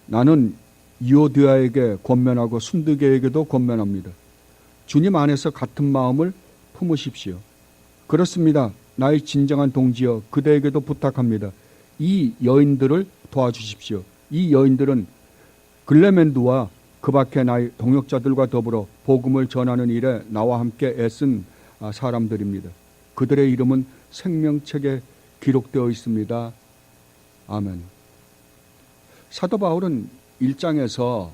나는 유오디아에게 권면하고 순두계에게도 권면합니다. 주님 안에서 같은 마음을 품으십시오. 그렇습니다. 나의 진정한 동지여, 그대에게도 부탁합니다. 이 여인들을 도와주십시오. 이 여인들은 글레멘드와 그 밖의 나의 동역자들과 더불어 복음을 전하는 일에 나와 함께 애쓴 사람들입니다. 그들의 이름은 생명책에 기록되어 있습니다. 아멘. 사도 바울은 1장에서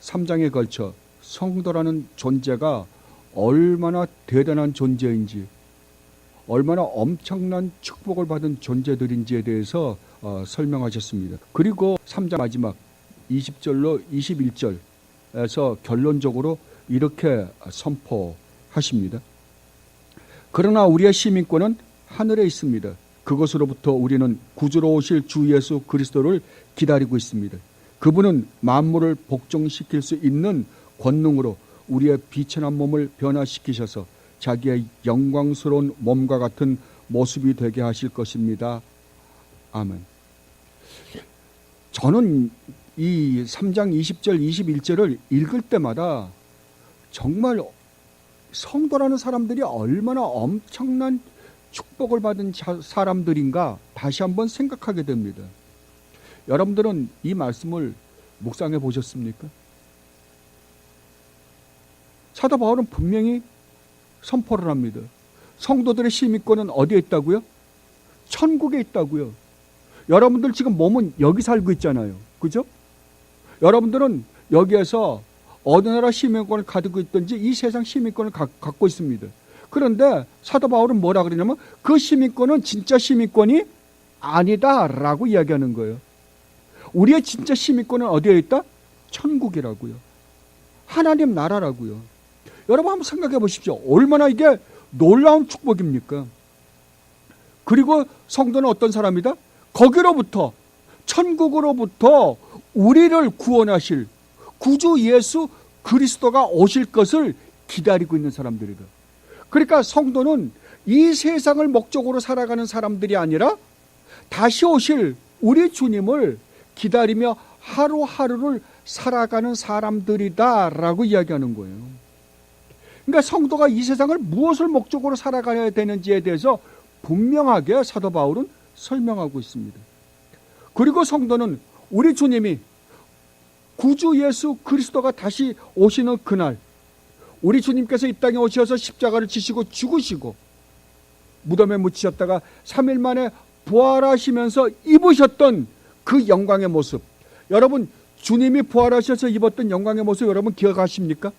3장에 걸쳐 성도라는 존재가 얼마나 대단한 존재인지, 얼마나 엄청난 축복을 받은 존재들인지에 대해서 설명하셨습니다. 그리고 3장 마지막 20절로 21절에서 결론적으로 이렇게 선포하십니다. 그러나 우리의 시민권은 하늘에 있습니다. 그것으로부터 우리는 구주로 오실 주 예수 그리스도를 기다리고 있습니다. 그분은 만물을 복종시킬 수 있는 권능으로 우리의 비천한 몸을 변화시키셔서 자기의 영광스러운 몸과 같은 모습이 되게 하실 것입니다. 아멘. 저는 이 3장 20절 21절을 읽을 때마다 정말 성도라는 사람들이 얼마나 엄청난 축복을 받은 사람들인가 다시 한번 생각하게 됩니다. 여러분들은 이 말씀을 묵상해 보셨습니까? 사도 바울은 분명히 선포를 합니다. 성도들의 시민권은 어디에 있다고요? 천국에 있다고요. 여러분들 지금 몸은 여기 살고 있잖아요. 그죠? 여러분들은 여기에서 어느 나라 시민권을 가지고 있든지 이 세상 시민권을 갖고 있습니다. 그런데 사도 바울은 뭐라 그러냐면 그 시민권은 진짜 시민권이 아니다라고 이야기하는 거예요. 우리의 진짜 시민권은 어디에 있다? 천국이라고요. 하나님 나라라고요. 여러분 한번 생각해 보십시오. 얼마나 이게 놀라운 축복입니까? 그리고 성도는 어떤 사람이다? 거기로부터, 천국으로부터 우리를 구원하실 구주 예수 그리스도가 오실 것을 기다리고 있는 사람들이다. 그러니까 성도는 이 세상을 목적으로 살아가는 사람들이 아니라 다시 오실 우리 주님을 기다리며 하루하루를 살아가는 사람들이다라고 이야기하는 거예요. 그러니까 성도가 이 세상을 무엇을 목적으로 살아가야 되는지에 대해서 분명하게 사도 바울은 설명하고 있습니다. 그리고 성도는 우리 주님이 구주 예수 그리스도가 다시 오시는 그날, 우리 주님께서 이 땅에 오셔서 십자가를 지시고 죽으시고 무덤에 묻히셨다가 3일 만에 부활하시면서 입으셨던 그 영광의 모습, 여러분 주님이 부활하셔서 입었던 영광의 모습 여러분 기억하십니까?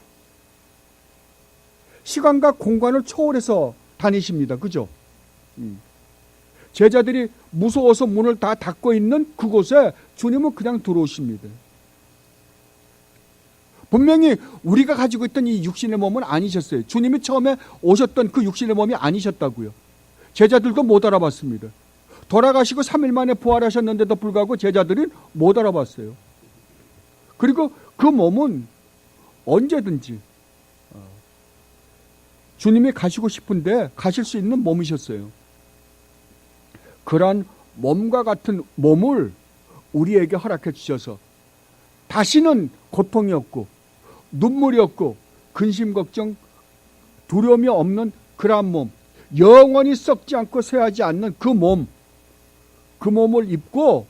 시간과 공간을 초월해서 다니십니다. 그죠? 제자들이 무서워서 문을 다 닫고 있는 그곳에 주님은 그냥 들어오십니다. 분명히 우리가 가지고 있던 이 육신의 몸은 아니셨어요. 주님이 처음에 오셨던 그 육신의 몸이 아니셨다고요. 제자들도 못 알아봤습니다. 돌아가시고 3일 만에 부활하셨는데도 불구하고 제자들이 못 알아봤어요. 그리고 그 몸은 언제든지 주님이 가시고 싶은데 가실 수 있는 몸이셨어요. 그러한 몸과 같은 몸을 우리에게 허락해 주셔서 다시는 고통이 없고 눈물이 없고 근심 걱정 두려움이 없는 그러한 몸, 영원히 썩지 않고 쇠하지 않는 그 몸을 입고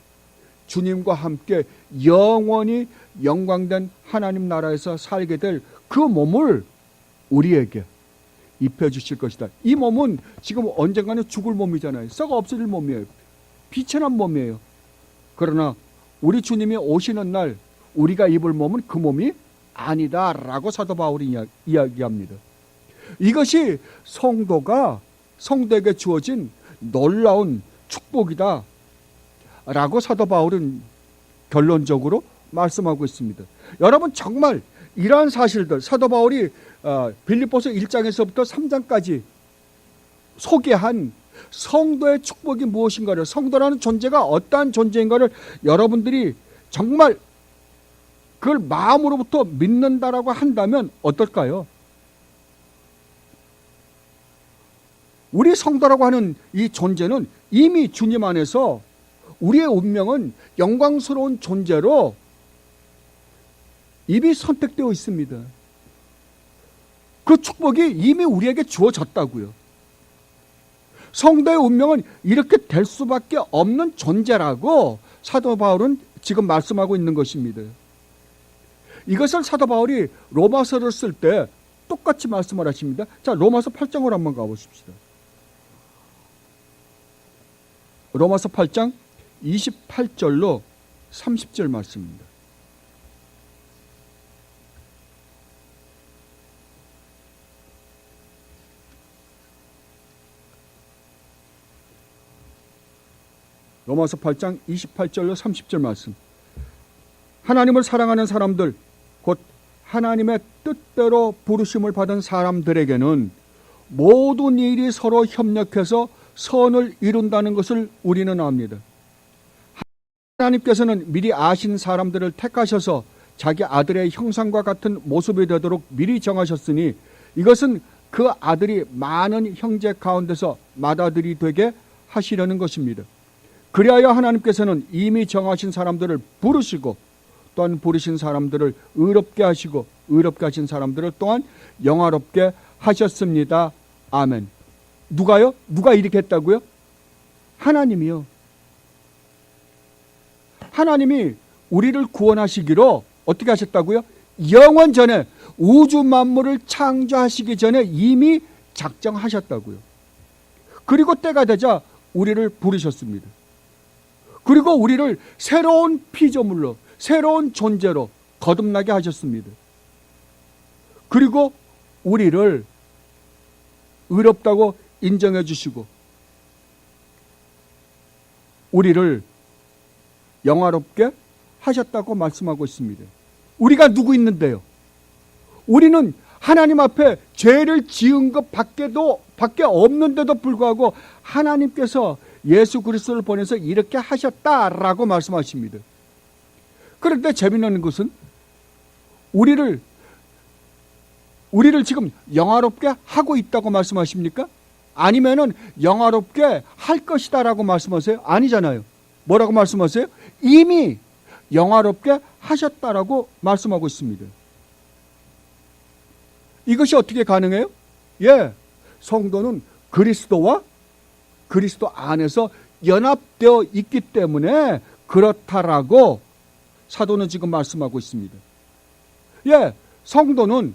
주님과 함께 영원히 영광된 하나님 나라에서 살게 될 그 몸을 우리에게 입혀주실 것이다. 이 몸은 지금 언젠가는 죽을 몸이잖아요. 썩어 없어질 몸이에요. 비천한 몸이에요. 그러나 우리 주님이 오시는 날 우리가 입을 몸은 그 몸이 아니다라고 사도 바울이 이야기합니다. 이것이 성도에게 주어진 놀라운 축복이다 라고 사도 바울은 결론적으로 말씀하고 있습니다. 여러분 정말 이러한 사실들 사도 바울이 빌립보서 1장에서부터 3장까지 소개한 성도의 축복이 무엇인가를, 성도라는 존재가 어떠한 존재인가를 여러분들이 정말 그걸 마음으로부터 믿는다라고 한다면 어떨까요? 우리 성도라고 하는 이 존재는 이미 주님 안에서 우리의 운명은 영광스러운 존재로 이미 선택되어 있습니다. 그 축복이 이미 우리에게 주어졌다고요. 성도의 운명은 이렇게 될 수밖에 없는 존재라고 사도 바울은 지금 말씀하고 있는 것입니다. 이것을 사도 바울이 로마서를 쓸 때 똑같이 말씀을 하십니다. 자, 로마서 8장으로 한번 가보십시다. 로마서 8장 28절로 30절 말씀입니다. 로마서 8장 28절로 30절 말씀. 하나님을 사랑하는 사람들, 곧 하나님의 뜻대로 부르심을 받은 사람들에게는 모든 일이 서로 협력해서 선을 이룬다는 것을 우리는 압니다. 하나님께서는 미리 아신 사람들을 택하셔서 자기 아들의 형상과 같은 모습이 되도록 미리 정하셨으니 이것은 그 아들이 많은 형제 가운데서 맏아들이 되게 하시려는 것입니다. 그리하여 하나님께서는 이미 정하신 사람들을 부르시고 또한 부르신 사람들을 의롭게 하시고 의롭게 하신 사람들을 또한 영화롭게 하셨습니다. 아멘. 누가요? 누가 이렇게 했다고요? 하나님이요. 하나님이 우리를 구원하시기로 어떻게 하셨다고요? 영원 전에 우주 만물을 창조하시기 전에 이미 작정하셨다고요. 그리고 때가 되자 우리를 부르셨습니다. 그리고 우리를 새로운 피조물로, 새로운 존재로 거듭나게 하셨습니다. 그리고 우리를 의롭다고 인정해 주시고 우리를 영화롭게 하셨다고 말씀하고 있습니다. 우리가 누구 있는데요? 우리는 하나님 앞에 죄를 지은 것 밖에 없는데도 불구하고 하나님께서 예수 그리스도를 보내서 이렇게 하셨다라고 말씀하십니다. 그런데 재미있는 것은 우리를 지금 영화롭게 하고 있다고 말씀하십니까? 아니면은 영화롭게 할 것이다라고 말씀하세요? 아니잖아요. 뭐라고 말씀하세요? 이미 영화롭게 하셨다라고 말씀하고 있습니다. 이것이 어떻게 가능해요? 예, 성도는 그리스도와 그리스도 안에서 연합되어 있기 때문에 그렇다라고 사도는 지금 말씀하고 있습니다. 예, 성도는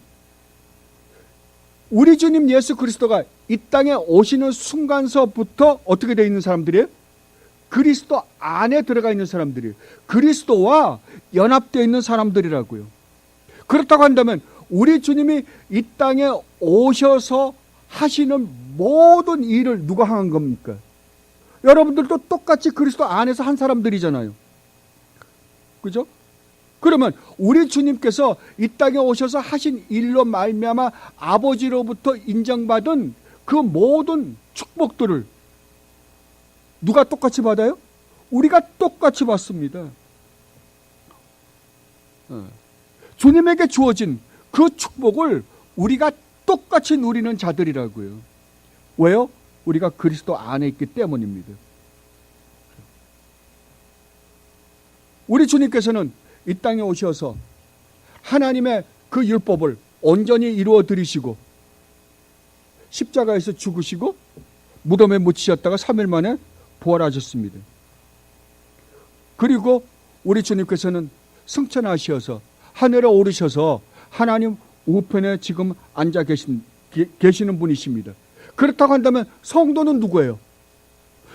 우리 주님 예수 그리스도가 이 땅에 오시는 순간서부터 어떻게 되어 있는 사람들이에요? 그리스도 안에 들어가 있는 사람들이에요. 그리스도와 연합되어 있는 사람들이라고요. 그렇다고 한다면 우리 주님이 이 땅에 오셔서 하시는 모든 일을 누가 한 겁니까? 여러분들도 똑같이 그리스도 안에서 한 사람들이잖아요. 그죠? 그러면 우리 주님께서 이 땅에 오셔서 하신 일로 말미암아 아버지로부터 인정받은 그 모든 축복들을 누가 똑같이 받아요? 우리가 똑같이 받습니다. 주님에게 주어진 그 축복을 우리가 똑같이 누리는 자들이라고요. 왜요? 우리가 그리스도 안에 있기 때문입니다. 우리 주님께서는 이 땅에 오셔서 하나님의 그 율법을 온전히 이루어 드리시고 십자가에서 죽으시고 무덤에 묻히셨다가 3일 만에 부활하셨습니다. 그리고 우리 주님께서는 승천하셔서 하늘에 오르셔서 하나님 우편에 지금 앉아 계시는 분이십니다. 그렇다고 한다면 성도는 누구예요?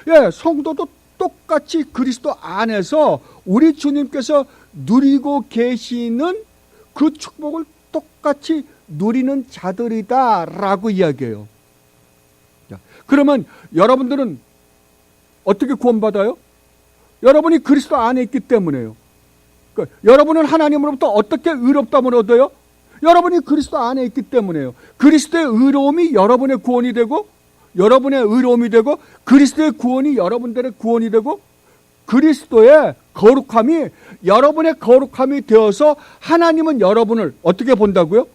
예, 성도도 똑같이 그리스도 안에서 우리 주님께서 누리고 계시는 그 축복을 똑같이 누리는 자들이다라고 이야기해요. 그러면 여러분들은 어떻게 구원받아요? 여러분이 그리스도 안에 있기 때문에요. 그러니까 여러분은 하나님으로부터 어떻게 의롭다함을 얻어요? 여러분이 그리스도 안에 있기 때문에요. 그리스도의 의로움이 여러분의 구원이 되고 여러분의 의로움이 되고 그리스도의 구원이 여러분들의 구원이 되고 그리스도의 거룩함이 여러분의 거룩함이 되어서 하나님은 여러분을 어떻게 본다고요?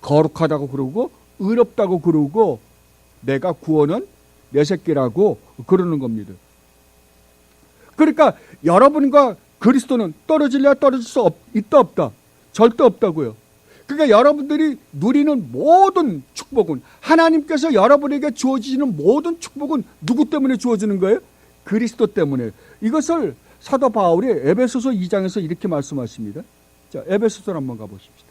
거룩하다고 그러고 의롭다고 그러고 내가 구원은 내 새끼라고 그러는 겁니다. 그러니까 여러분과 그리스도는 떨어질래야 떨어질 수 있다 없다? 절대 없다고요. 그러니까 여러분들이 누리는 모든 축복은, 하나님께서 여러분에게 주어지는 모든 축복은 누구 때문에 주어지는 거예요? 그리스도 때문에. 이것을 사도 바울이 에베소서 2장에서 이렇게 말씀하십니다. 자, 에베소서 한번 가보십시다.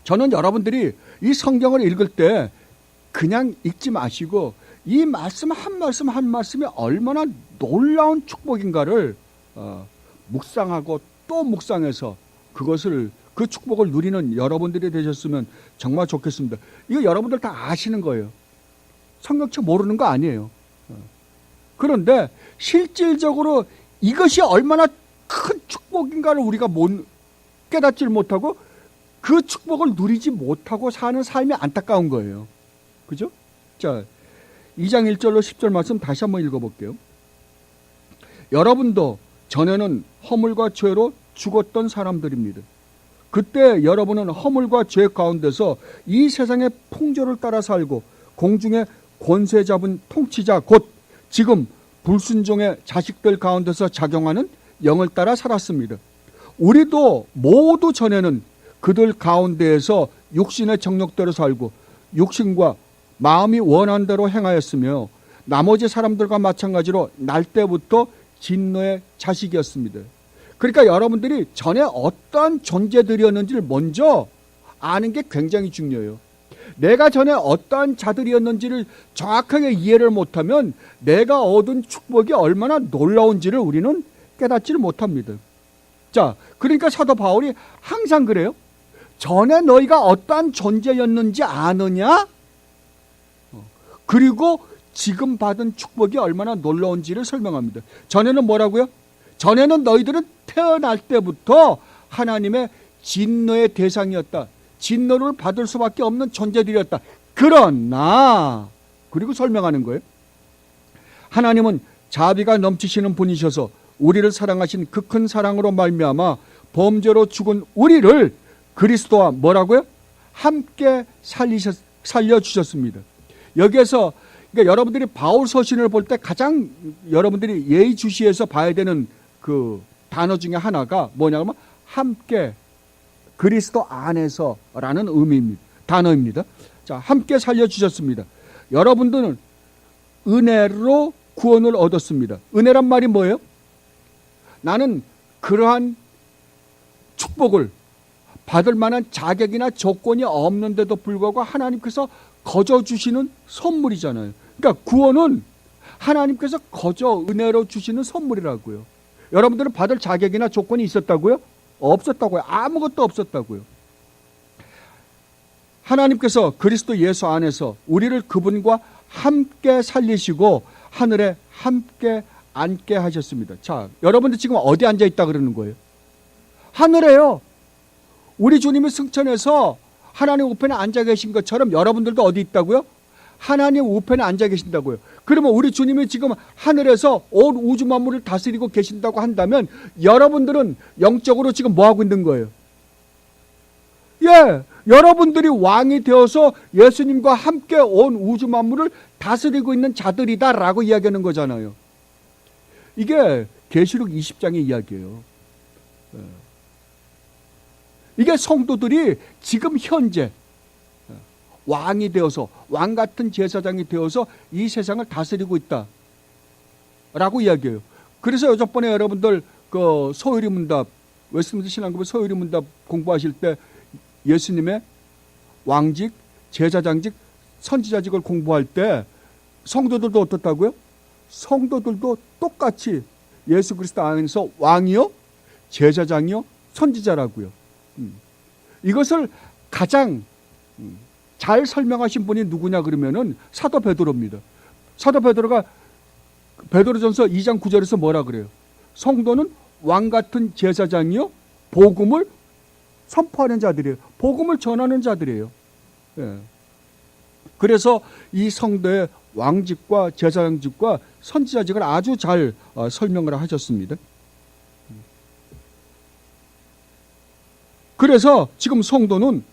저는 여러분들이 이 성경을 읽을 때 그냥 읽지 마시고 이 말씀 한 말씀 한 말씀이 얼마나 놀라운 축복인가를 묵상하고 또 묵상해서 그 축복을 누리는 여러분들이 되셨으면 정말 좋겠습니다. 이거 여러분들 다 아시는 거예요. 성경책 모르는 거 아니에요. 그런데 실질적으로 이것이 얼마나 큰 축복인가를 우리가 깨닫질 못하고 그 축복을 누리지 못하고 사는 삶이 안타까운 거예요. 그죠? 자, 2장 1절로 10절 말씀 다시 한번 읽어볼게요. 여러분도 전에는 허물과 죄로 죽었던 사람들입니다. 그때 여러분은 허물과 죄 가운데서 이 세상의 풍조를 따라 살고 공중의 권세 잡은 통치자 곧 지금 불순종의 자식들 가운데서 작용하는 영을 따라 살았습니다. 우리도 모두 전에는 그들 가운데에서 육신의 정욕대로 살고 육신과 마음이 원한 대로 행하였으며 나머지 사람들과 마찬가지로 날 때부터 진노의 자식이었습니다. 그러니까 여러분들이 전에 어떠한 존재들이었는지를 먼저 아는 게 굉장히 중요해요. 내가 전에 어떠한 자들이었는지를 정확하게 이해를 못하면 내가 얻은 축복이 얼마나 놀라운지를 우리는 깨닫지를 못합니다. 자, 그러니까 사도 바울이 항상 그래요. 전에 너희가 어떠한 존재였는지 아느냐? 그리고 지금 받은 축복이 얼마나 놀라운지를 설명합니다. 전에는 뭐라고요? 전에는 너희들은 태어날 때부터 하나님의 진노의 대상이었다. 진노를 받을 수밖에 없는 존재들이었다. 그러나 그리고 설명하는 거예요. 하나님은 자비가 넘치시는 분이셔서 우리를 사랑하신 그 큰 사랑으로 말미암아 범죄로 죽은 우리를 그리스도와 뭐라고요? 함께 살려주셨습니다. 여기에서 그러니까 여러분들이 바울 서신을 볼 때 가장 여러분들이 예의주시해서 봐야 되는 그 단어 중에 하나가 뭐냐면 함께 그리스도 안에서라는 의미입니다. 단어입니다. 자, 함께 살려주셨습니다. 여러분들은 은혜로 구원을 얻었습니다. 은혜란 말이 뭐예요? 나는 그러한 축복을 받을 만한 자격이나 조건이 없는데도 불구하고 하나님께서 거저 주시는 선물이잖아요. 그러니까 구원은 하나님께서 거저 은혜로 주시는 선물이라고요. 여러분들은 받을 자격이나 조건이 있었다고요? 없었다고요. 아무것도 없었다고요. 하나님께서 그리스도 예수 안에서 우리를 그분과 함께 살리시고 하늘에 함께 앉게 하셨습니다. 자, 여러분들 지금 어디 앉아 있다 그러는 거예요? 하늘에요. 우리 주님이 승천해서 하나님 우편에 앉아 계신 것처럼 여러분들도 어디 있다고요? 하나님 우편에 앉아 계신다고요. 그러면 우리 주님이 지금 하늘에서 온 우주 만물을 다스리고 계신다고 한다면 여러분들은 영적으로 지금 뭐 하고 있는 거예요? 예, 여러분들이 왕이 되어서 예수님과 함께 온 우주 만물을 다스리고 있는 자들이다라고 이야기하는 거잖아요. 이게 계시록 20장의 이야기예요. 이게 성도들이 지금 현재 왕이 되어서 왕 같은 제사장이 되어서 이 세상을 다스리고 있다라고 이야기해요. 그래서 어저번에 여러분들 그 소요리 문답 웨스트민스터 신앙급의 소요리 문답 공부하실 때 예수님의 왕직, 제사장직, 선지자직을 공부할 때 성도들도 어떻다고요? 성도들도 똑같이 예수 그리스도 안에서 왕이요, 제사장이요, 선지자라고요. 이것을 가장 잘 설명하신 분이 누구냐 그러면은 사도 베드로입니다. 사도 베드로가 베드로전서 2장 9절에서 뭐라 그래요? 성도는 왕 같은 제사장이요, 복음을 선포하는 자들이에요. 복음을 전하는 자들이에요. 예. 그래서 이 성도의 왕직과 제사장직과 선지자직을 아주 잘 설명을 하셨습니다. 그래서 지금 성도는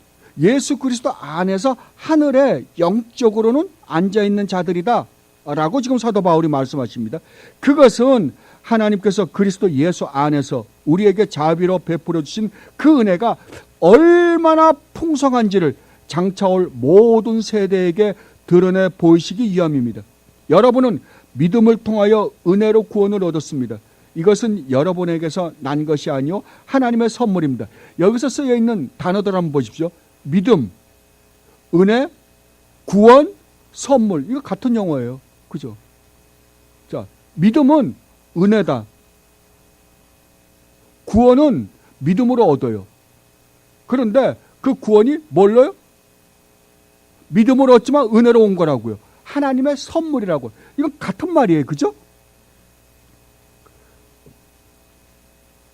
예수 그리스도 안에서 하늘에 영적으로는 앉아있는 자들이다 라고 지금 사도 바울이 말씀하십니다. 그것은 하나님께서 그리스도 예수 안에서 우리에게 자비로 베풀어 주신 그 은혜가 얼마나 풍성한지를 장차올 모든 세대에게 드러내 보이시기 위함입니다. 여러분은 믿음을 통하여 은혜로 구원을 얻었습니다. 이것은 여러분에게서 난 것이 아니요 하나님의 선물입니다. 여기서 쓰여 있는 단어들 한번 보십시오. 믿음, 은혜, 구원, 선물. 이거 같은 용어예요. 그죠? 자, 믿음은 은혜다. 구원은 믿음으로 얻어요. 그런데 그 구원이 뭘로요? 믿음으로 얻지만 은혜로 온 거라고요. 하나님의 선물이라고. 이건 같은 말이에요. 그죠?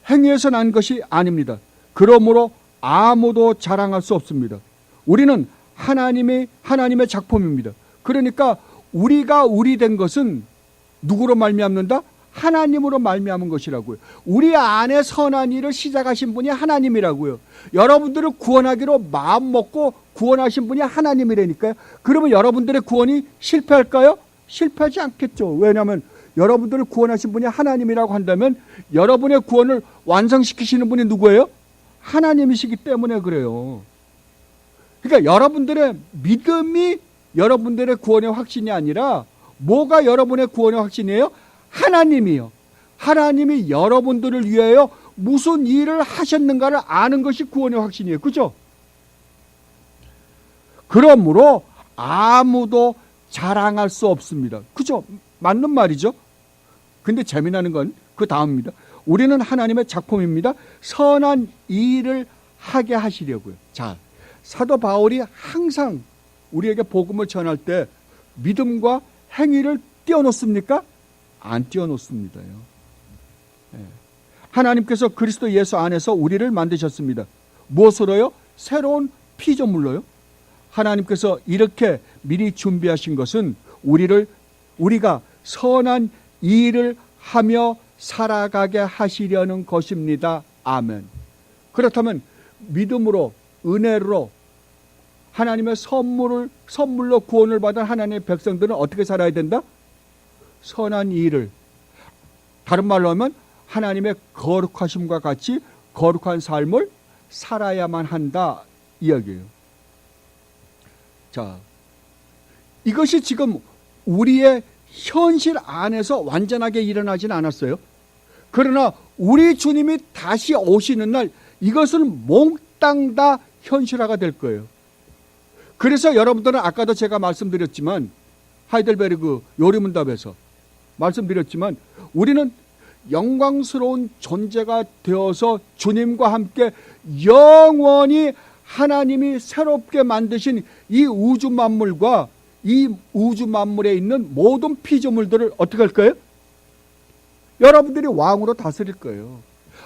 행위에서 난 것이 아닙니다. 그러므로 아무도 자랑할 수 없습니다. 우리는 하나님의 작품입니다. 그러니까 우리가 우리 된 것은 누구로 말미암는다? 하나님으로 말미암은 것이라고요. 우리 안에 선한 일을 시작하신 분이 하나님이라고요. 여러분들을 구원하기로 마음 먹고 구원하신 분이 하나님이라니까요. 그러면 여러분들의 구원이 실패할까요? 실패하지 않겠죠. 왜냐하면 여러분들을 구원하신 분이 하나님이라고 한다면 여러분의 구원을 완성시키시는 분이 누구예요? 하나님이시기 때문에 그래요. 그러니까 여러분들의 믿음이 여러분들의 구원의 확신이 아니라 뭐가 여러분의 구원의 확신이에요? 하나님이요. 하나님이 여러분들을 위하여 무슨 일을 하셨는가를 아는 것이 구원의 확신이에요. 그죠? 그러므로 아무도 자랑할 수 없습니다. 그죠? 맞는 말이죠. 근데 재미나는 건 그 다음입니다. 우리는 하나님의 작품입니다. 선한 일을 하게 하시려고요. 자, 사도 바울이 항상 우리에게 복음을 전할 때 믿음과 행위를 띄워놓습니까? 안 띄워놓습니다요. 하나님께서 그리스도 예수 안에서 우리를 만드셨습니다. 무엇으로요? 새로운 피조물로요. 하나님께서 이렇게 미리 준비하신 것은 우리가 선한 일을 하며 살아가게 하시려는 것입니다. 아멘. 그렇다면 믿음으로 은혜로 하나님의 선물로 구원을 받은 하나님의 백성들은 어떻게 살아야 된다? 선한 일을, 다른 말로 하면 하나님의 거룩하심과 같이 거룩한 삶을 살아야만 한다 이야기예요. 자, 이것이 지금 우리의 현실 안에서 완전하게 일어나진 않았어요. 그러나 우리 주님이 다시 오시는 날 이것은 몽땅 다 현실화가 될 거예요. 그래서 여러분들은 아까도 제가 말씀드렸지만 하이델베르그 요리문답에서 말씀드렸지만 우리는 영광스러운 존재가 되어서 주님과 함께 영원히 하나님이 새롭게 만드신 이 우주 만물과 이 우주 만물에 있는 모든 피조물들을 어떻게 할 거예요? 여러분들이 왕으로 다스릴 거예요.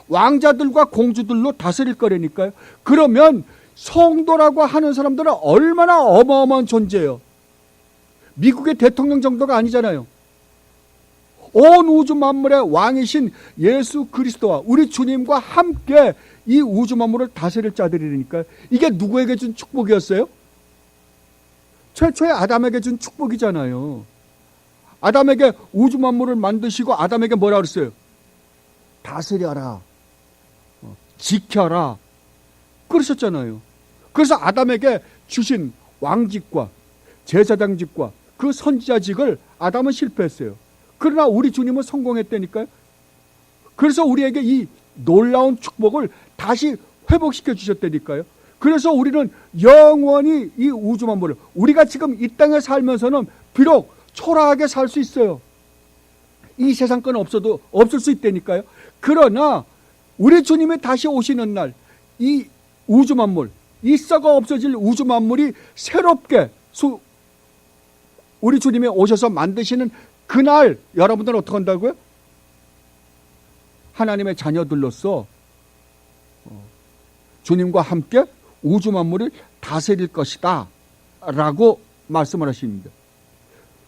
왕자들과 공주들로 다스릴 거라니까요. 그러면 성도라고 하는 사람들은 얼마나 어마어마한 존재예요. 미국의 대통령 정도가 아니잖아요. 온 우주 만물의 왕이신 예수 그리스도와 우리 주님과 함께 이 우주 만물을 다스릴 자들이니까요. 이게 누구에게 준 축복이었어요? 최초의 아담에게 준 축복이잖아요. 아담에게 우주 만물을 만드시고 아담에게 뭐라 그랬어요? 다스려라, 지켜라 그러셨잖아요. 그래서 아담에게 주신 왕직과 제사장직과 그 선지자직을 아담은 실패했어요. 그러나 우리 주님은 성공했다니까요. 그래서 우리에게 이 놀라운 축복을 다시 회복시켜 주셨다니까요. 그래서 우리는 영원히 이 우주 만물을, 우리가 지금 이 땅에 살면서는 비록 초라하게 살 수 있어요. 이 세상 건 없을 수 있다니까요. 그러나 우리 주님이 다시 오시는 날 이 우주 만물, 이 썩어 없어질 우주 만물이 새롭게 우리 주님이 오셔서 만드시는 그날 여러분들은 어떻게 한다고요? 하나님의 자녀들로서 주님과 함께 우주 만물을 다스릴 것이다 라고 말씀을 하십니다.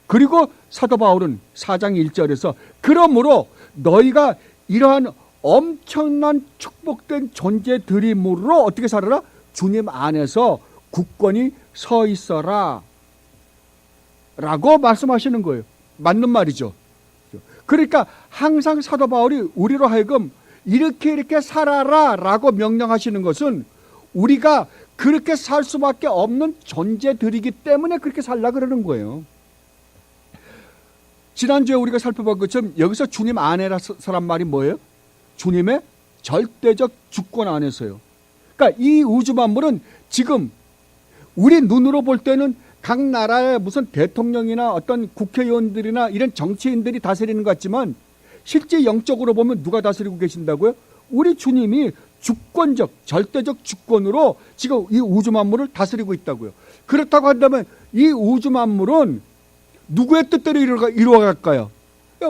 그리고 사도 바울은 4장 1절에서 그러므로 너희가 이러한 엄청난 축복된 존재들이므로 어떻게 살아라? 주님 안에서 굳건히 서 있어라 라고 말씀하시는 거예요. 맞는 말이죠. 그러니까 항상 사도 바울이 우리로 하여금 이렇게 살아라 라고 명령하시는 것은 우리가 그렇게 살 수밖에 없는 존재들이기 때문에 그렇게 살라 그러는 거예요. 지난주에 우리가 살펴본 것처럼 여기서 주님 안에라는 말이 뭐예요? 주님의 절대적 주권 안에서요. 그러니까 이 우주 만물은 지금 우리 눈으로 볼 때는 각 나라의 무슨 대통령이나 어떤 국회의원들이나 이런 정치인들이 다스리는 것 같지만 실제 영적으로 보면 누가 다스리고 계신다고요? 우리 주님이 주권적, 절대적 주권으로 지금 이 우주 만물을 다스리고 있다고요. 그렇다고 한다면 이 우주 만물은 누구의 뜻대로 이루어갈까요?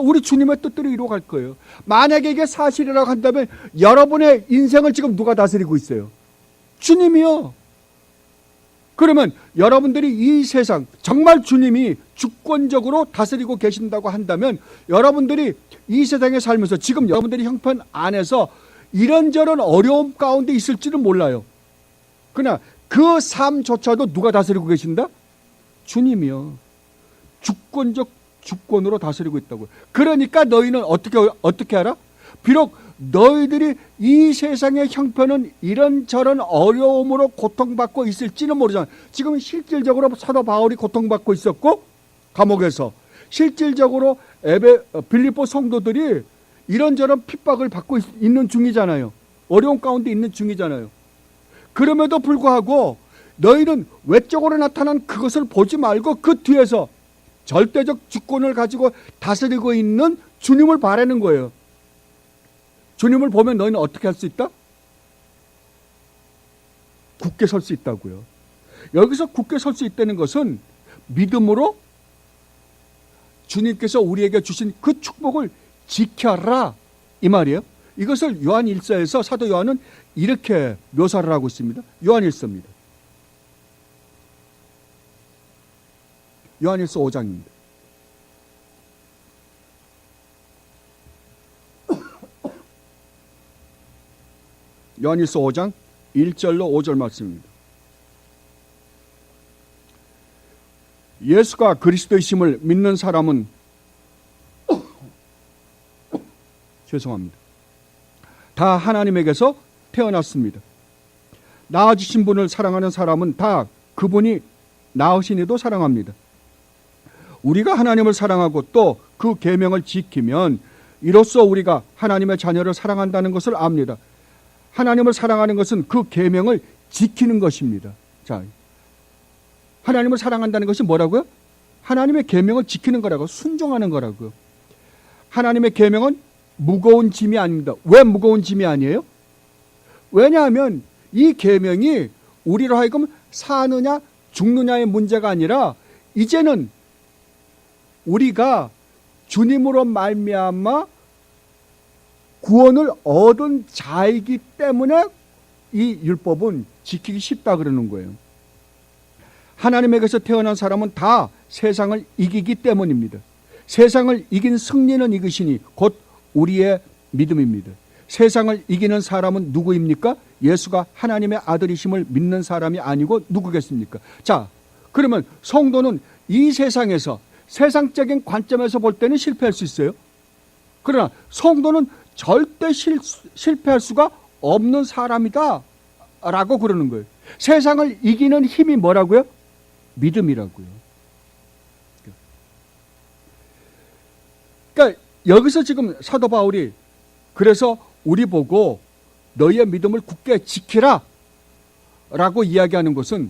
우리 주님의 뜻대로 이루어갈 거예요. 만약에 이게 사실이라고 한다면 여러분의 인생을 지금 누가 다스리고 있어요? 주님이요. 그러면 여러분들이 이 세상 정말 주님이 주권적으로 다스리고 계신다고 한다면 여러분들이 이 세상에 살면서 지금 여러분들이 형편 안에서 이런저런 어려움 가운데 있을지는 몰라요. 그러나 그 삶조차도 누가 다스리고 계신다? 주님이요. 주권적 주권으로 다스리고 있다고요. 그러니까 너희는 어떻게 알아? 비록 너희들이 이 세상의 형편은 이런저런 어려움으로 고통받고 있을지는 모르잖아. 지금 실질적으로 사도 바울이 고통받고 있었고 감옥에서 실질적으로 빌립보 성도들이 이런저런 핍박을 받고 있는 중이잖아요. 어려운 가운데 있는 중이잖아요. 그럼에도 불구하고 너희는 외적으로 나타난 그것을 보지 말고 그 뒤에서 절대적 주권을 가지고 다스리고 있는 주님을 바라는 거예요. 주님을 보면 너희는 어떻게 할 수 있다? 굳게 설 수 있다고요. 여기서 굳게 설 수 있다는 것은 믿음으로 주님께서 우리에게 주신 그 축복을 지켜라 이 말이에요. 이것을 요한 1서에서 사도 요한은 이렇게 묘사를 하고 있습니다. 요한 1서입니다. 요한 1서 5장입니다. 요한 1서 5장 1절로 5절 말씀입니다. 예수가 그리스도이심을 믿는 사람은 죄송합니다. 다 하나님에게서 태어났습니다. 낳아주신 분을 사랑하는 사람은 다 그분이 낳으신 이도 사랑합니다. 우리가 하나님을 사랑하고 또 그 계명을 지키면 이로써 우리가 하나님의 자녀를 사랑한다는 것을 압니다. 하나님을 사랑하는 것은 그 계명을 지키는 것입니다. 자, 하나님을 사랑한다는 것이 뭐라고요? 하나님의 계명을 지키는 거라고, 순종하는 거라고요. 하나님의 계명은 무거운 짐이 아닙니다. 왜 무거운 짐이 아니에요? 왜냐하면 이 계명이 우리로 하여금 사느냐 죽느냐의 문제가 아니라 이제는 우리가 주님으로 말미암아 구원을 얻은 자이기 때문에 이 율법은 지키기 쉽다 그러는 거예요. 하나님에게서 태어난 사람은 다 세상을 이기기 때문입니다. 세상을 이긴 승리는 이것이니 곧 우리의 믿음입니다. 세상을 이기는 사람은 누구입니까? 예수가 하나님의 아들이심을 믿는 사람이 아니고 누구겠습니까? 자, 그러면 성도는 이 세상에서 세상적인 관점에서 볼 때는 실패할 수 있어요. 그러나 성도는 절대 실패할 수가 없는 사람이다 라고 그러는 거예요. 세상을 이기는 힘이 뭐라고요? 믿음이라고요. 그러니까 여기서 지금 사도 바울이 그래서 우리 보고 너희의 믿음을 굳게 지키라 라고 이야기하는 것은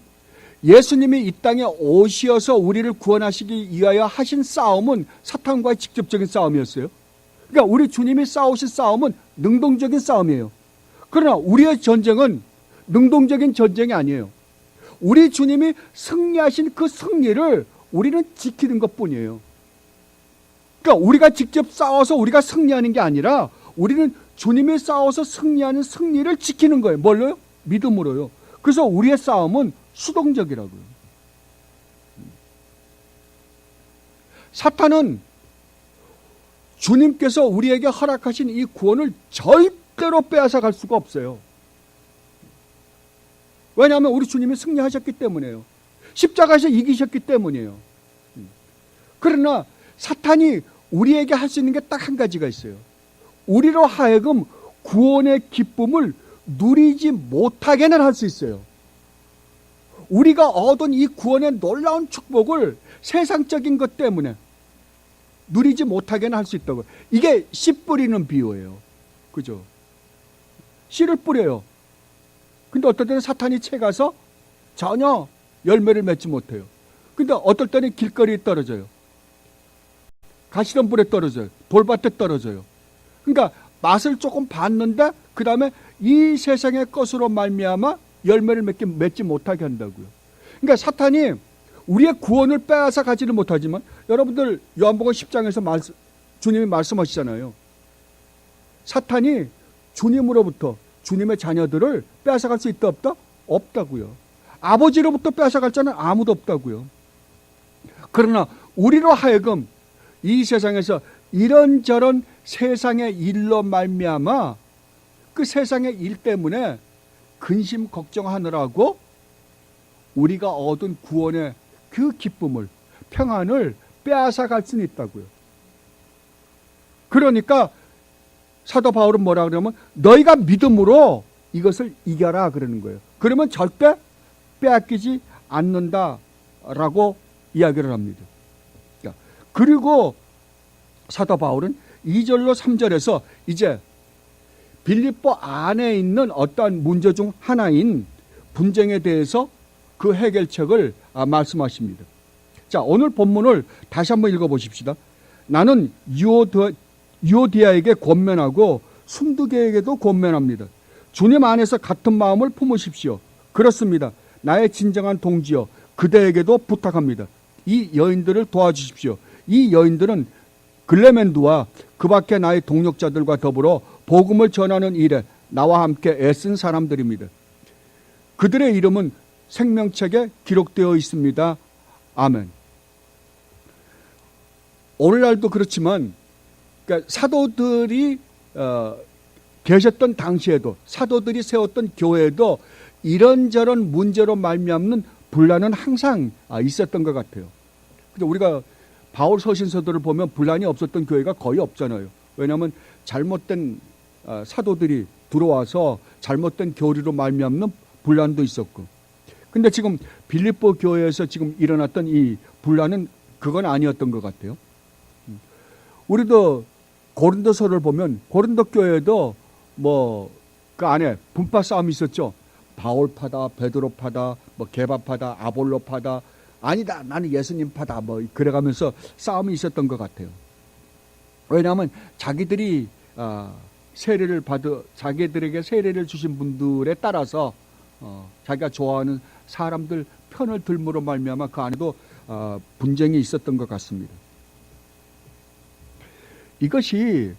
예수님이 이 땅에 오셔서 우리를 구원하시기 위하여 하신 싸움은 사탄과의 직접적인 싸움이었어요. 그러니까 우리 주님이 싸우신 싸움은 능동적인 싸움이에요. 그러나 우리의 전쟁은 능동적인 전쟁이 아니에요. 우리 주님이 승리하신 그 승리를 우리는 지키는 것뿐이에요. 그러니까 우리가 직접 싸워서 우리가 승리하는 게 아니라 우리는 주님이 싸워서 승리하는 승리를 지키는 거예요. 뭘로요? 믿음으로요. 그래서 우리의 싸움은 수동적이라고요. 사탄은 주님께서 우리에게 허락하신 이 구원을 절대로 빼앗아 갈 수가 없어요. 왜냐하면 우리 주님이 승리하셨기 때문이에요. 십자가에서 이기셨기 때문이에요. 그러나 사탄이 우리에게 할 수 있는 게 딱 한 가지가 있어요. 우리로 하여금 구원의 기쁨을 누리지 못하게는 할 수 있어요. 우리가 얻은 이 구원의 놀라운 축복을 세상적인 것 때문에 누리지 못하게는 할 수 있다고. 이게 씨 뿌리는 비유예요. 그죠? 씨를 뿌려요. 근데 어떨 때는 사탄이 채가서 전혀 열매를 맺지 못해요. 근데 어떨 때는 길거리에 떨어져요. 가시덤불에 떨어져요. 돌밭에 떨어져요. 그러니까 맛을 조금 봤는데 그 다음에 이 세상의 것으로 말미암아 열매를 맺지 못하게 한다고요. 그러니까 사탄이 우리의 구원을 빼앗아 가지는 못하지만, 여러분들 요한복음 10장에서 주님이 말씀하시잖아요. 사탄이 주님으로부터 주님의 자녀들을 빼앗아갈 수 있다 없다? 없다고요. 아버지로부터 빼앗아갈 자는 아무도 없다고요. 그러나 우리로 하여금 이 세상에서 이런저런 세상의 일로 말미암아 그 세상의 일 때문에 근심 걱정하느라고 우리가 얻은 구원의 그 기쁨을, 평안을 빼앗아갈 수는 있다고요. 그러니까 사도 바울은 뭐라 그러면 너희가 믿음으로 이것을 이겨라 그러는 거예요. 그러면 절대 빼앗기지 않는다라고 이야기를 합니다. 그리고 사도 바울은 2절로 3절에서 이제 빌립보 안에 있는 어떠한 문제 중 하나인 분쟁에 대해서 그 해결책을 말씀하십니다. 자, 오늘 본문을 다시 한번 읽어보십시다. 나는 유오디아에게 권면하고 순두계에게도 권면합니다. 주님 안에서 같은 마음을 품으십시오. 그렇습니다. 나의 진정한 동지여, 그대에게도 부탁합니다. 이 여인들을 도와주십시오. 이 여인들은 글레멘두와 그 밖에 나의 동력자들과 더불어 복음을 전하는 일에 나와 함께 애쓴 사람들입니다. 그들의 이름은 생명책에 기록되어 있습니다. 아멘. 오늘날도 그렇지만, 그러니까 사도들이 계셨던 당시에도, 사도들이 세웠던 교회에도 이런저런 문제로 말미암는 분란은 항상 있었던 것 같아요. 근데 우리가 바울 서신서들을 보면 분란이 없었던 교회가 거의 없잖아요. 왜냐하면 잘못된 사도들이 들어와서 잘못된 교리로 말미암는 분란도 있었고. 근데 지금 빌립보 교회에서 지금 일어났던 이 분란은 그건 아니었던 것 같아요. 우리도 고린도서를 보면 고린도 교회도 뭐 그 안에 분파 싸움이 있었죠. 바울파다, 베드로파다, 뭐 게바파다, 아볼로파다, 아니다 나는 예수님파다, 뭐 그래가면서 싸움이 있었던 것 같아요. 왜냐하면 자기들이 자기들에게 세례를 주신 분들에 따라서 자기가 좋아하는 사람들 편을 들므로 말미암아 그 안에도 분쟁이 있었던 것 같습니다. 이것이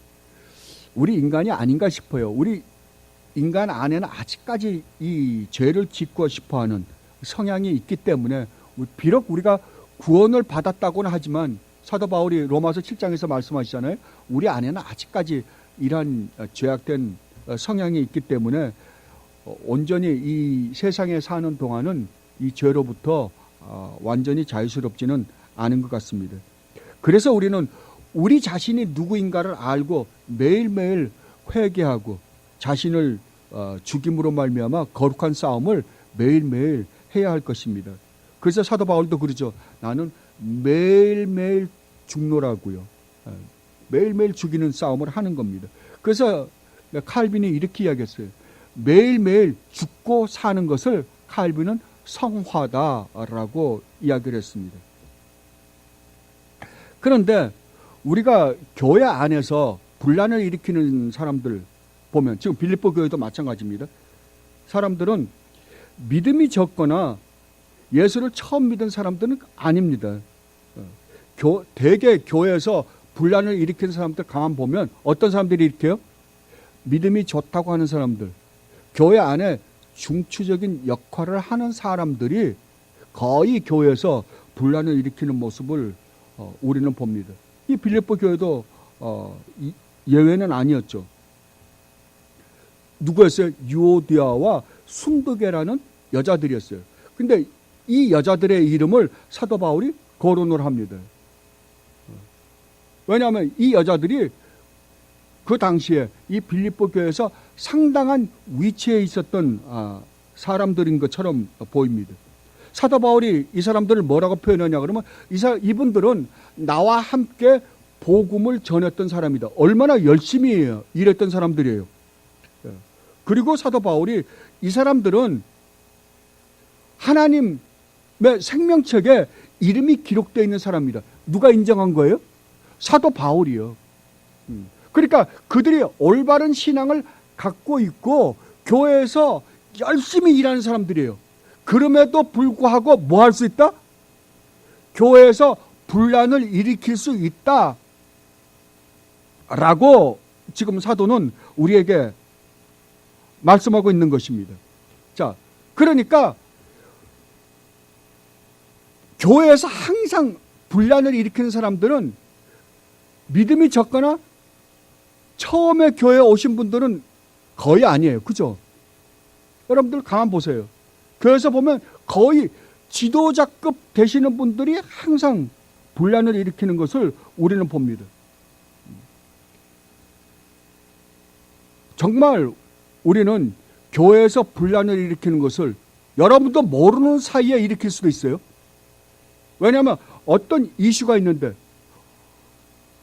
우리 인간이 아닌가 싶어요. 우리 인간 안에는 아직까지 이 죄를 짓고 싶어하는 성향이 있기 때문에 비록 우리가 구원을 받았다고는 하지만 사도 바울이 로마서 7장에서 말씀하시잖아요. 우리 안에는 아직까지 이러한 죄악된 성향이 있기 때문에 온전히 이 세상에 사는 동안은 이 죄로부터 완전히 자유스럽지는 않은 것 같습니다. 그래서 우리는 우리 자신이 누구인가를 알고 매일매일 회개하고 자신을 죽임으로 말미암아 거룩한 싸움을 매일매일 해야 할 것입니다. 그래서 사도 바울도 그러죠. 나는 매일매일 죽노라고요. 매일매일 죽이는 싸움을 하는 겁니다. 그래서 칼빈이 이렇게 이야기했어요. 매일매일 죽고 사는 것을 칼빈은 성화다라고 이야기를 했습니다. 그런데 우리가 교회 안에서 분란을 일으키는 사람들 보면 지금 빌립보 교회도 마찬가지입니다. 사람들은 믿음이 적거나 예수를 처음 믿은 사람들은 아닙니다. 대개 교회에서 분란을 일으키는 사람들 가만 보면 어떤 사람들이 일으켜요? 믿음이 좋다고 하는 사람들, 교회 안에 중추적인 역할을 하는 사람들이 거의 교회에서 분란을 일으키는 모습을 우리는 봅니다. 이 빌립보 교회도 예외는 아니었죠. 누구였어요? 유오디아와 순두계라는 여자들이었어요. 근데 이 여자들의 이름을 사도 바울이 거론을 합니다. 왜냐하면 이 여자들이 그 당시에 이 빌립보 교회에서 상당한 위치에 있었던 사람들인 것처럼 보입니다. 사도 바울이 이 사람들을 뭐라고 표현하냐 그러면 이분들은 나와 함께 복음을 전했던 사람이다. 얼마나 열심히 일했던 사람들이에요. 그리고 사도 바울이 이 사람들은 하나님의 생명책에 이름이 기록되어 있는 사람이다. 누가 인정한 거예요? 사도 바울이요. 그러니까 그들이 올바른 신앙을 갖고 있고 교회에서 열심히 일하는 사람들이에요. 그럼에도 불구하고 뭐 할 수 있다? 교회에서 분란을 일으킬 수 있다 라고 지금 사도는 우리에게 말씀하고 있는 것입니다. 자, 그러니까 교회에서 항상 분란을 일으키는 사람들은 믿음이 적거나 처음에 교회에 오신 분들은 거의 아니에요. 그죠? 여러분들 가만 보세요. 교회에서 보면 거의 지도자급 되시는 분들이 항상 분란을 일으키는 것을 우리는 봅니다. 정말 우리는 교회에서 분란을 일으키는 것을 여러분도 모르는 사이에 일으킬 수도 있어요. 왜냐하면 어떤 이슈가 있는데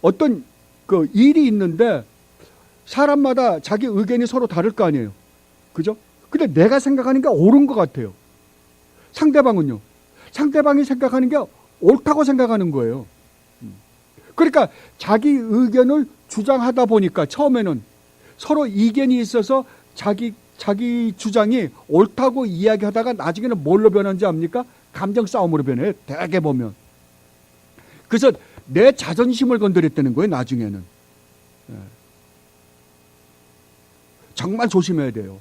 어떤 그 일이 있는데 사람마다 자기 의견이 서로 다를 거 아니에요. 그죠? 근데 내가 생각하는 게 옳은 것 같아요. 상대방은요. 상대방이 생각하는 게 옳다고 생각하는 거예요. 그러니까 자기 의견을 주장하다 보니까 처음에는 서로 이견이 있어서 자기 주장이 옳다고 이야기하다가 나중에는 뭘로 변하는지 압니까? 감정 싸움으로 변해요. 대개 보면. 그래서 내 자존심을 건드렸다는 거예요. 나중에는. 정말 조심해야 돼요.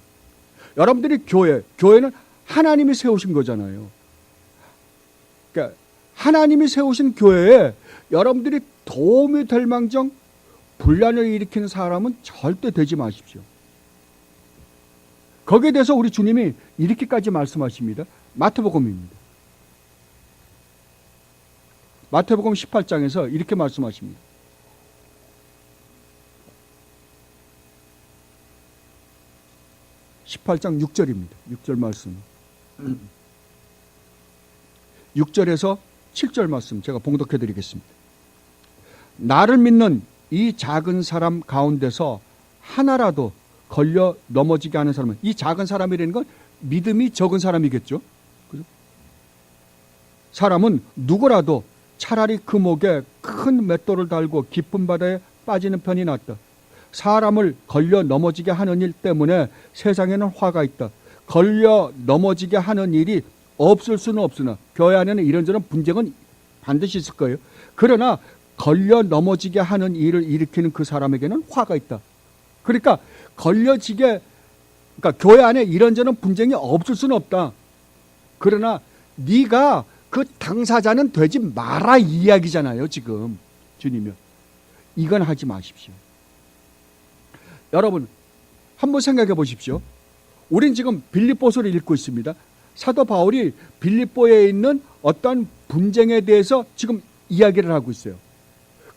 여러분들이 교회는 하나님이 세우신 거잖아요. 그러니까 하나님이 세우신 교회에 여러분들이 도움이 될 망정 분란을 일으키는 사람은 절대 되지 마십시오. 거기에 대해서 우리 주님이 이렇게까지 말씀하십니다. 마태복음입니다. 마태복음 18장에서 이렇게 말씀하십니다. 18장 6절입니다. 6절 말씀. 6절에서 7절 말씀 제가 봉독해 드리겠습니다. 나를 믿는 이 작은 사람 가운데서 하나라도 걸려 넘어지게 하는 사람은, 이 작은 사람이라는 건 믿음이 적은 사람이겠죠. 그죠? 사람은 누구라도 차라리 그 목에 큰 맷돌을 달고 깊은 바다에 빠지는 편이 낫다. 사람을 걸려 넘어지게 하는 일 때문에 세상에는 화가 있다. 걸려 넘어지게 하는 일이 없을 수는 없으나 교회 안에는 이런저런 분쟁은 반드시 있을 거예요. 그러나 걸려 넘어지게 하는 일을 일으키는 그 사람에게는 화가 있다. 그러니까 그러니까 교회 안에 이런저런 분쟁이 없을 수는 없다. 그러나 네가 그 당사자는 되지 마라 이 이야기잖아요. 지금 주님이 이건 하지 마십시오. 여러분 한번 생각해 보십시오. 우린 지금 빌립보서를 읽고 있습니다. 사도 바울이 빌립보에 있는 어떤 분쟁에 대해서 지금 이야기를 하고 있어요.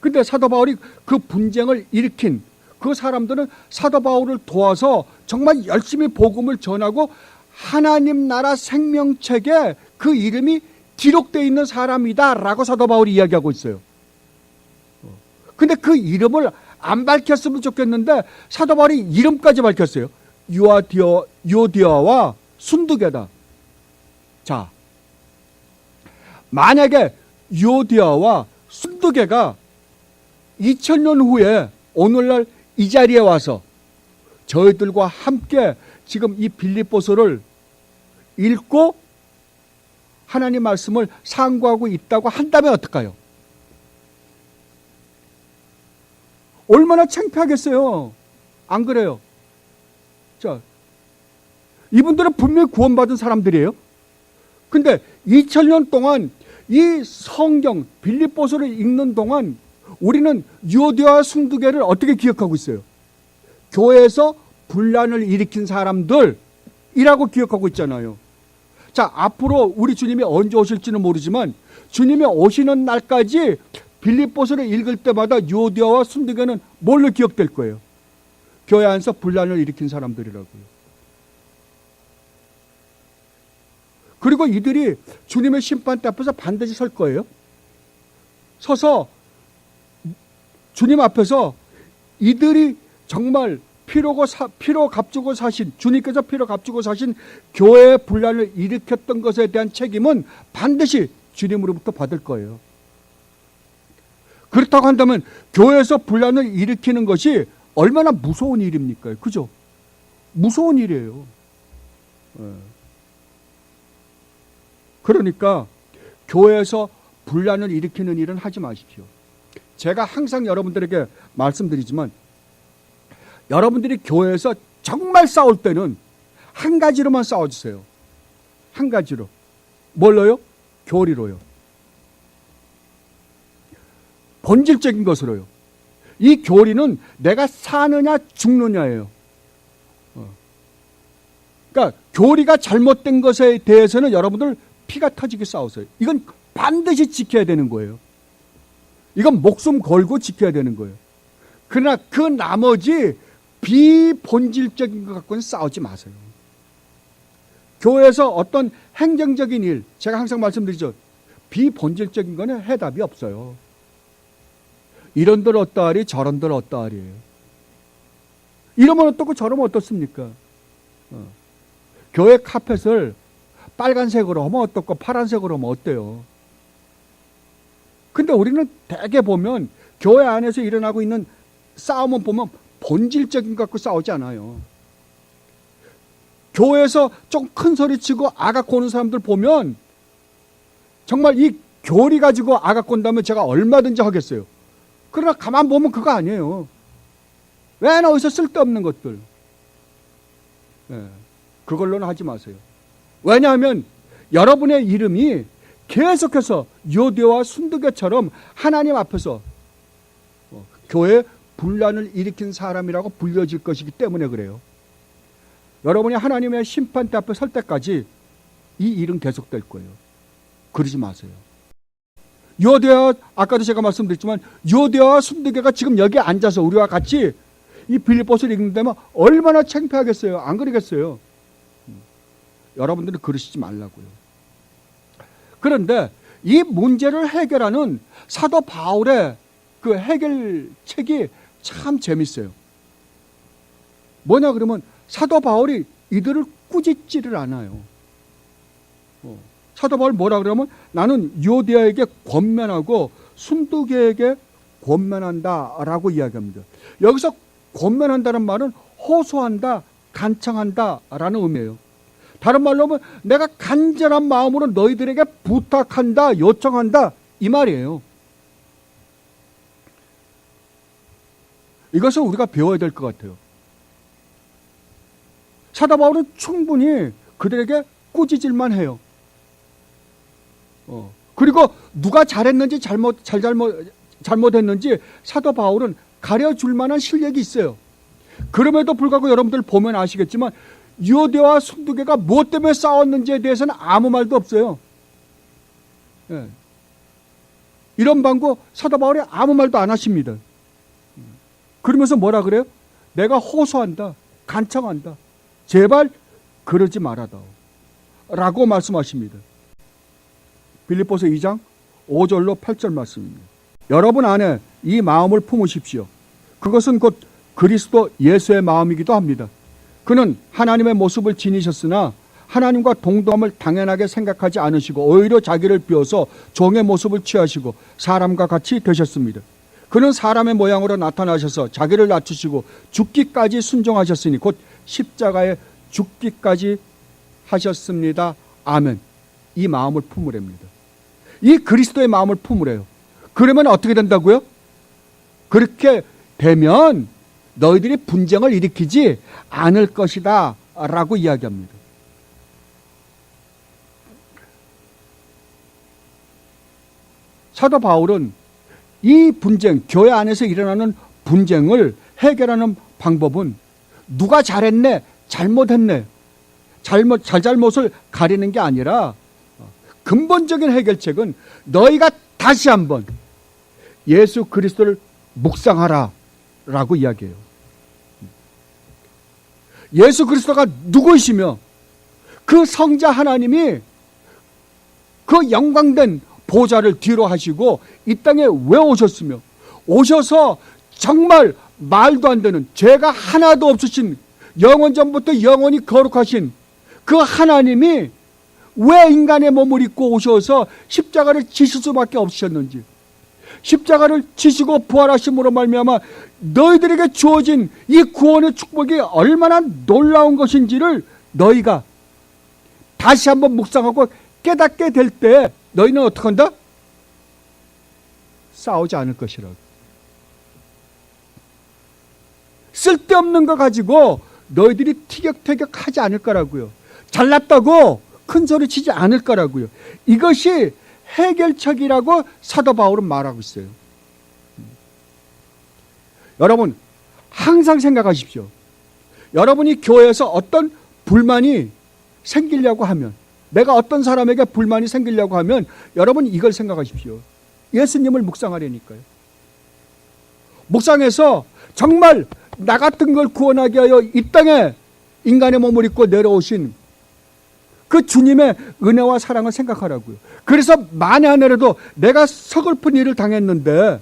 근데 사도 바울이 그 분쟁을 일으킨 그 사람들은 사도 바울을 도와서 정말 열심히 복음을 전하고 하나님 나라 생명책에 그 이름이 기록되어 있는 사람이다라고 사도 바울이 이야기하고 있어요. 근데 그 이름을 안 밝혔으면 좋겠는데 사도 바울이 이름까지 밝혔어요. 유오디아와 순두계다. 자, 만약에 유오디아와 순두계가 2000년 후에 오늘날 이 자리에 와서 저희들과 함께 지금 이 빌립보서를 읽고 하나님 말씀을 상고하고 있다고 한다면 어떨까요? 얼마나 창피하겠어요. 안 그래요? 자, 이분들은 분명히 구원받은 사람들이에요. 근데 2000년 동안 이 성경 빌립보서를 읽는 동안 우리는 유오디아와 순두계를 어떻게 기억하고 있어요? 교회에서 분란을 일으킨 사람들이라고 기억하고 있잖아요. 자, 앞으로 우리 주님이 언제 오실지는 모르지만 주님이 오시는 날까지 빌립보서를 읽을 때마다 유오디아와 순두계는 뭘로 기억될 거예요? 교회 안에서 분란을 일으킨 사람들이라고요. 그리고 이들이 주님의 심판대 앞에서 반드시 설 거예요. 서서 주님 앞에서 이들이 정말 피로 값주고 사신, 주님께서 피로 값주고 사신 교회의 분란을 일으켰던 것에 대한 책임은 반드시 주님으로부터 받을 거예요. 그렇다고 한다면 교회에서 분란을 일으키는 것이 얼마나 무서운 일입니까? 그죠? 무서운 일이에요. 그러니까 교회에서 분란을 일으키는 일은 하지 마십시오. 제가 항상 여러분들에게 말씀드리지만 여러분들이 교회에서 정말 싸울 때는 한 가지로만 싸워주세요. 한 가지로. 뭘로요? 교리로요. 본질적인 것으로요. 이 교리는 내가 사느냐 죽느냐예요. 그러니까 교리가 잘못된 것에 대해서는 여러분들 피가 터지게 싸우세요. 이건 반드시 지켜야 되는 거예요. 이건 목숨 걸고 지켜야 되는 거예요. 그러나 그 나머지 비본질적인 것 갖고는 싸우지 마세요. 교회에서 어떤 행정적인 일, 제가 항상 말씀드리죠. 비본질적인 거는 해답이 없어요. 이런들 어떠하리 저런들 어떠하리예요. 이러면 어떻고 저러면 어떻습니까? 교회 카펫을 빨간색으로 하면 어떻고 파란색으로 하면 어때요? 근데 우리는 대개 보면 교회 안에서 일어나고 있는 싸움은 보면 본질적인 것 갖고 싸우지 않아요. 교회에서 좀 큰 소리 치고 아갖고 오는 사람들 보면 정말 이 교리 가지고 아갖고 온다면 제가 얼마든지 하겠어요. 그러나 가만 보면 그거 아니에요. 왜 어디서 쓸데없는 것들. 그걸로는 하지 마세요. 왜냐하면 여러분의 이름이 계속해서 요대와 순두개처럼 하나님 앞에서 교회 분란을 일으킨 사람이라고 불려질 것이기 때문에 그래요. 여러분이 하나님의 심판대 앞에 설 때까지 이 일은 계속될 거예요. 그러지 마세요. 요대와 아까도 제가 말씀드렸지만 요대와 순두개가 지금 여기 앉아서 우리와 같이 이 빌립보서를 읽는다면 얼마나 창피하겠어요. 안 그러겠어요. 여러분들은 그러시지 말라고요. 그런데 이 문제를 해결하는 사도 바울의 그 해결책이 참 재밌어요. 뭐냐 그러면 사도 바울이 이들을 꾸짖지를 않아요. 사도 바울 뭐라 그러면 나는 요대아에게 권면하고 순두개에게 권면한다라고 이야기합니다. 여기서 권면한다는 말은 호소한다, 간청한다라는 의미예요. 다른 말로 하면 내가 간절한 마음으로 너희들에게 부탁한다, 요청한다 이 말이에요. 이것을 우리가 배워야 될 것 같아요. 사도 바울은 충분히 그들에게 꾸짖을만 해요. 그리고 누가 잘했는지 잘못했는지 사도 바울은 가려줄 만한 실력이 있어요. 그럼에도 불구하고 여러분들 보면 아시겠지만 요대와 순두개가 무엇 때문에 싸웠는지에 대해서는 아무 말도 없어요. 이런 방구 사도 바울이 아무 말도 안 하십니다. 그러면서 뭐라 그래요? 내가 호소한다, 간청한다. 제발 그러지 말아다오 라고 말씀하십니다. 빌립보서 2장 5절로 8절 말씀입니다. 여러분 안에 이 마음을 품으십시오. 그것은 곧 그리스도 예수의 마음이기도 합니다. 그는 하나님의 모습을 지니셨으나 하나님과 동등함을 당연하게 생각하지 않으시고 오히려 자기를 비워서 종의 모습을 취하시고 사람과 같이 되셨습니다. 그는 사람의 모양으로 나타나셔서 자기를 낮추시고 죽기까지 순종하셨으니 곧 십자가에 죽기까지 하셨습니다. 아멘. 이 마음을 품으랍니다. 이 그리스도의 마음을 품으래요. 그러면 어떻게 된다고요? 그렇게 되면 너희들이 분쟁을 일으키지 않을 것이다 라고 이야기합니다. 사도 바울은 이 분쟁, 교회 안에서 일어나는 분쟁을 해결하는 방법은 누가 잘했네, 잘못했네, 잘못을 가리는 게 아니라 근본적인 해결책은 너희가 다시 한번 예수 그리스도를 묵상하라 라고 이야기해요. 예수 그리스도가 누구이시며 그 성자 하나님이 그 영광된 보좌를 뒤로 하시고 이 땅에 왜 오셨으며, 오셔서 정말 말도 안 되는, 죄가 하나도 없으신, 영원전부터 영원히 거룩하신 그 하나님이 왜 인간의 몸을 입고 오셔서 십자가를 지실 수밖에 없으셨는지, 십자가를 지시고 부활하심으로 말미암아 너희들에게 주어진 이 구원의 축복이 얼마나 놀라운 것인지를 너희가 다시 한번 묵상하고 깨닫게 될 때 너희는 어떻게 한다? 싸우지 않을 것이라고. 쓸데없는 거 가지고 너희들이 티격태격하지 않을 거라고요. 잘났다고 큰 소리 치지 않을 거라고요. 이것이 해결책이라고 사도 바울은 말하고 있어요. 여러분, 항상 생각하십시오. 여러분이 교회에서 어떤 불만이 생기려고 하면, 내가 어떤 사람에게 불만이 생기려고 하면 여러분 이걸 생각하십시오. 예수님을 묵상하려니까요. 묵상해서 정말 나 같은 걸 구원하게 하여 이 땅에 인간의 몸을 입고 내려오신 그 주님의 은혜와 사랑을 생각하라고요. 그래서 만에 하나라도 내가 서글픈 일을 당했는데,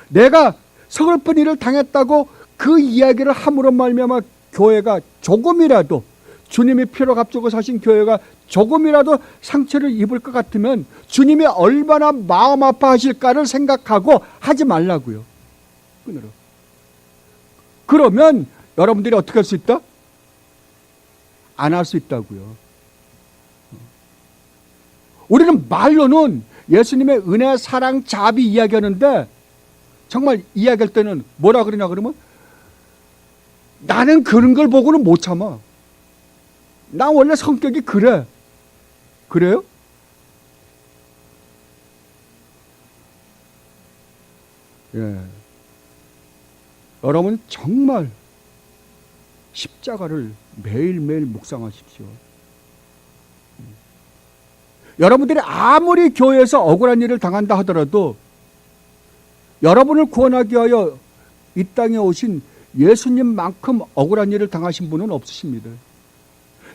내가 서글픈 일을 당했다고 그 이야기를 함으로 말미암아 교회가 조금이라도, 주님이 피로 값주고 사신 교회가 조금이라도 상처를 입을 것 같으면 주님이 얼마나 마음 아파하실까를 생각하고 하지 말라고요. 끊으러. 그러면 여러분들이 어떻게 할 수 있다? 안 할 수 있다고요. 우리는 말로는 예수님의 은혜, 사랑, 자비 이야기하는데, 정말 이야기할 때는 뭐라 그러냐 그러면, 나는 그런 걸 보고는 못 참아. 나 원래 성격이 그래. 그래요? 예. 여러분 정말 십자가를 매일매일 묵상하십시오. 여러분들이 아무리 교회에서 억울한 일을 당한다 하더라도 여러분을 구원하기 위하여 이 땅에 오신 예수님만큼 억울한 일을 당하신 분은 없으십니다.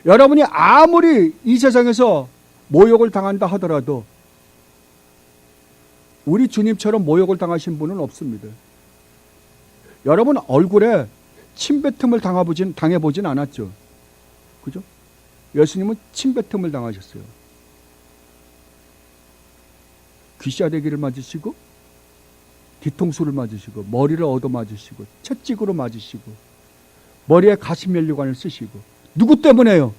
여러분이 아무리 이 세상에서 모욕을 당한다 하더라도 우리 주님처럼 모욕을 당하신 분은 없습니다. 여러분 얼굴에 침뱉음을 당해보진 않았죠. 그죠? 예수님은 침뱉음을 당하셨어요. 귀싸대기를 맞으시고, 뒤통수를 맞으시고, 머리를 얻어맞으시고, 채찍으로 맞으시고, 머리에 가시면류관을 쓰시고. 누구 때문에요?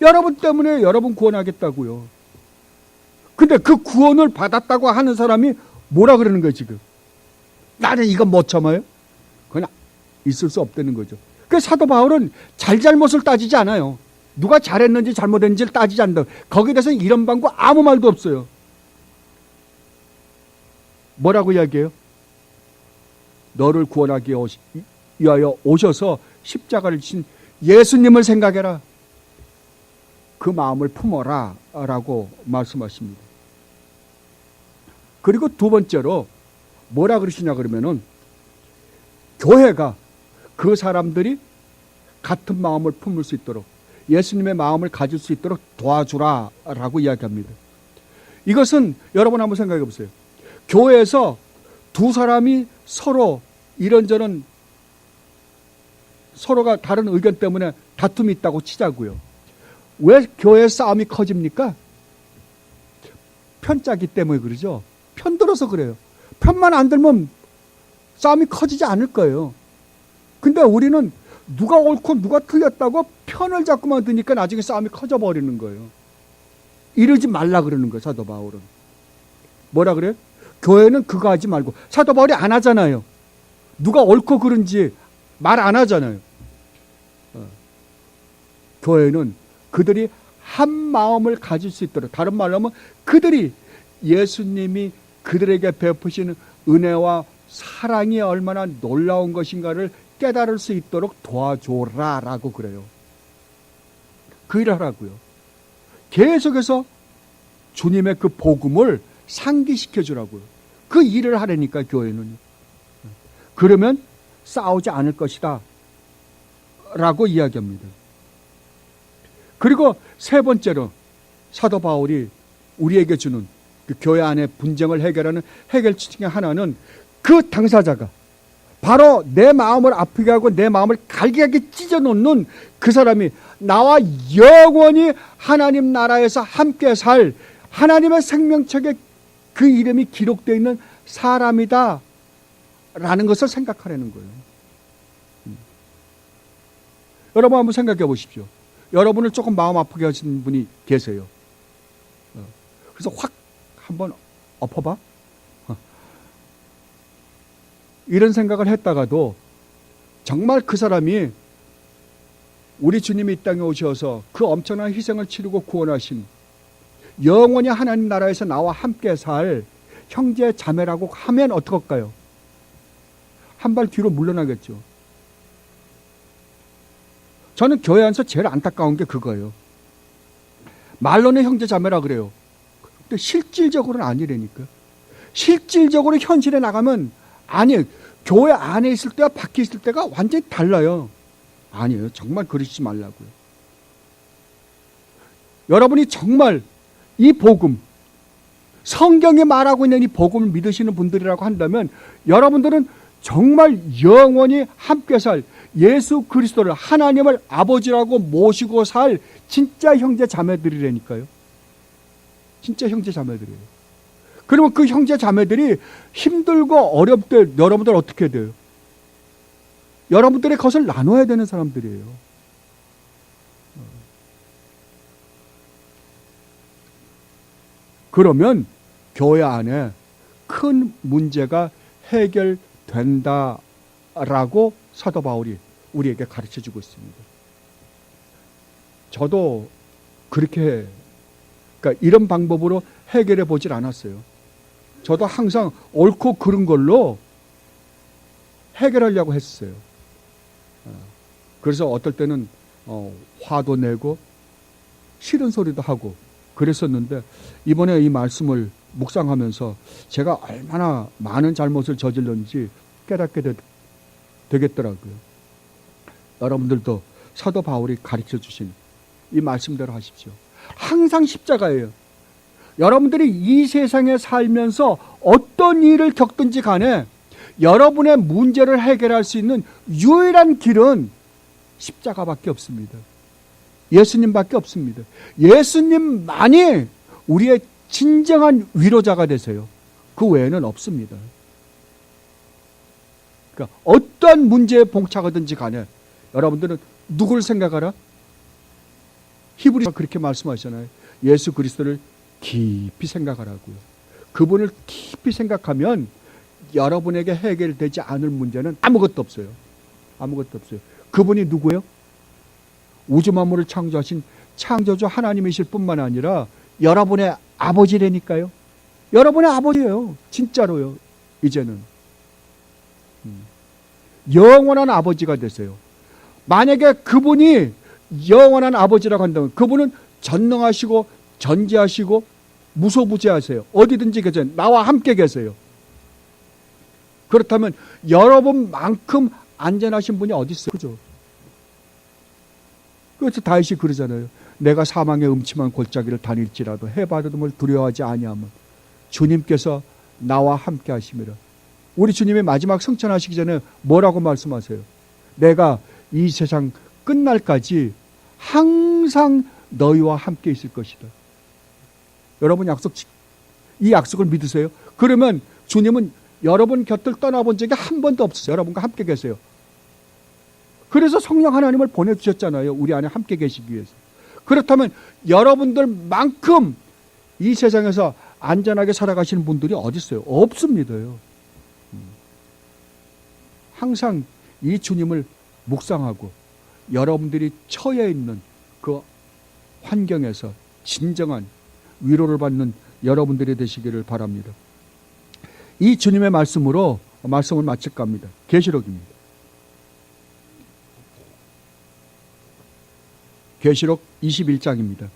여러분 때문에. 여러분 구원하겠다고요. 근데 그 구원을 받았다고 하는 사람이 뭐라 그러는 거예요 지금? 나는 이건 못 참아요? 그건 있을 수 없다는 거죠. 그 사도 바울은 잘잘못을 따지지 않아요. 누가 잘했는지 잘못했는지를 따지지 않는다. 거기에 대해서는 이런 방구 아무 말도 없어요. 뭐라고 이야기해요? 너를 구원하기 위하여 오셔서 십자가를 지신 예수님을 생각해라. 그 마음을 품어라 라고 말씀하십니다. 그리고 두 번째로 뭐라 그러시냐 그러면은, 교회가 그 사람들이 같은 마음을 품을 수 있도록, 예수님의 마음을 가질 수 있도록 도와주라 라고 이야기합니다. 이것은 여러분 한번 생각해 보세요. 교회에서 두 사람이 서로 이런저런 서로가 다른 의견 때문에 다툼이 있다고 치자고요. 왜 교회 싸움이 커집니까? 편짜기 때문에 그러죠. 편들어서 그래요. 편만 안 들면 싸움이 커지지 않을 거예요. 근데 우리는 누가 옳고 누가 틀렸다고 편을 자꾸만 드니까 나중에 싸움이 커져버리는 거예요. 이러지 말라 그러는 거예요, 사도 바울은. 뭐라 그래요? 교회는 그거 하지 말고. 사도 바울이 안 하잖아요. 누가 옳고 그른지 말 안 하잖아요. 교회는 그들이 한 마음을 가질 수 있도록, 다른 말로 하면 그들이 예수님이 그들에게 베푸시는 은혜와 사랑이 얼마나 놀라운 것인가를 깨달을 수 있도록 도와줘라 라고 그래요. 그 일을 하라고요. 계속해서 주님의 그 복음을 상기시켜 주라고요. 그 일을 하려니까 교회는. 그러면 싸우지 않을 것이다 라고 이야기합니다. 그리고 세 번째로 사도 바울이 우리에게 주는 그 교회 안의 분쟁을 해결하는 해결책 중에 하나는 그 당사자가 바로 내 마음을 아프게 하고 내 마음을 갈기하게 찢어놓는 그 사람이 나와 영원히 하나님 나라에서 함께 살 하나님의 생명책에 그 이름이 기록되어 있는 사람이다 라는 것을 생각하라는 거예요. 여러분 한번 생각해 보십시오. 여러분을 조금 마음 아프게 하신 분이 계세요. 그래서 확 한번 엎어봐. 이런 생각을 했다가도 정말 그 사람이 우리 주님이 이 땅에 오셔서 그 엄청난 희생을 치르고 구원하신 영원히 하나님 나라에서 나와 함께 살 형제 자매라고 하면 어떡할까요? 한 발 뒤로 물러나겠죠. 저는 교회 안에서 제일 안타까운 게 그거예요. 말로는 형제 자매라 그래요. 근데 실질적으로는 아니라니까요. 실질적으로 현실에 나가면 아니에요. 교회 안에 있을 때와 밖에 있을 때가 완전히 달라요. 아니에요. 정말 그러시지 말라고요. 여러분이 정말 이 복음, 성경이 말하고 있는 이 복음을 믿으시는 분들이라고 한다면 여러분들은 정말 영원히 함께 살 예수 그리스도를 하나님을 아버지라고 모시고 살 진짜 형제 자매들이라니까요. 진짜 형제 자매들이에요. 그러면 그 형제 자매들이 힘들고 어렵을 때 여러분들 어떻게 돼요? 여러분들의 것을 나눠야 되는 사람들이에요. 그러면 교회 안에 큰 문제가 해결된다라고 사도 바울이 우리에게 가르쳐주고 있습니다. 저도 그렇게 그러니까 이런 방법으로 해결해 보질 않았어요. 저도 항상 옳고 그른 걸로 해결하려고 했어요. 그래서 어떨 때는 화도 내고 싫은 소리도 하고 그랬었는데 이번에 이 말씀을 묵상하면서 제가 얼마나 많은 잘못을 저질렀는지 깨닫게 되겠더라고요. 여러분들도 사도 바울이 가르쳐 주신 이 말씀대로 하십시오. 항상 십자가예요. 여러분들이 이 세상에 살면서 어떤 일을 겪든지 간에 여러분의 문제를 해결할 수 있는 유일한 길은 십자가밖에 없습니다. 예수님밖에 없습니다. 예수님만이 우리의 진정한 위로자가 되세요. 그 외에는 없습니다. 그러니까 어떠한 문제에 봉착하든지 간에 여러분들은 누굴 생각하라? 히브리서 그렇게 말씀하시잖아요. 예수 그리스도를 깊이 생각하라고요. 그분을 깊이 생각하면 여러분에게 해결되지 않을 문제는 아무것도 없어요. 아무것도 없어요. 그분이 누구예요? 우주 만물을 창조하신 창조주 하나님이실 뿐만 아니라 여러분의 아버지라니까요. 여러분의 아버지예요. 진짜로요. 이제는 영원한 아버지가 되세요. 만약에 그분이 영원한 아버지라고 한다면 그분은 전능하시고 전지하시고 무소부재하세요. 어디든지 계세요. 나와 함께 계세요. 그렇다면 여러분만큼 안전하신 분이 어디 있어요? 그죠? 그래서 다윗이 그러잖아요. 내가 사망의 음침한 골짜기를 다닐지라도 해바라짐을 두려워하지 아니하면 주님께서 나와 함께 하심이라. 우리 주님이 마지막 승천하시기 전에 뭐라고 말씀하세요? 내가 이 세상 끝날까지 항상 너희와 함께 있을 것이다. 여러분 이 약속을 믿으세요? 그러면 주님은 여러분 곁을 떠나본 적이 한 번도 없으세요. 여러분과 함께 계세요. 그래서 성령 하나님을 보내주셨잖아요. 우리 안에 함께 계시기 위해서. 그렇다면 여러분들만큼 이 세상에서 안전하게 살아가시는 분들이 어디 있어요? 없습니다요. 항상 이 주님을 묵상하고 여러분들이 처해 있는 그 환경에서 진정한 위로를 받는 여러분들이 되시기를 바랍니다. 이 주님의 말씀으로 말씀을 마칠까 합니다. 계시록입니다. 계시록 21장입니다.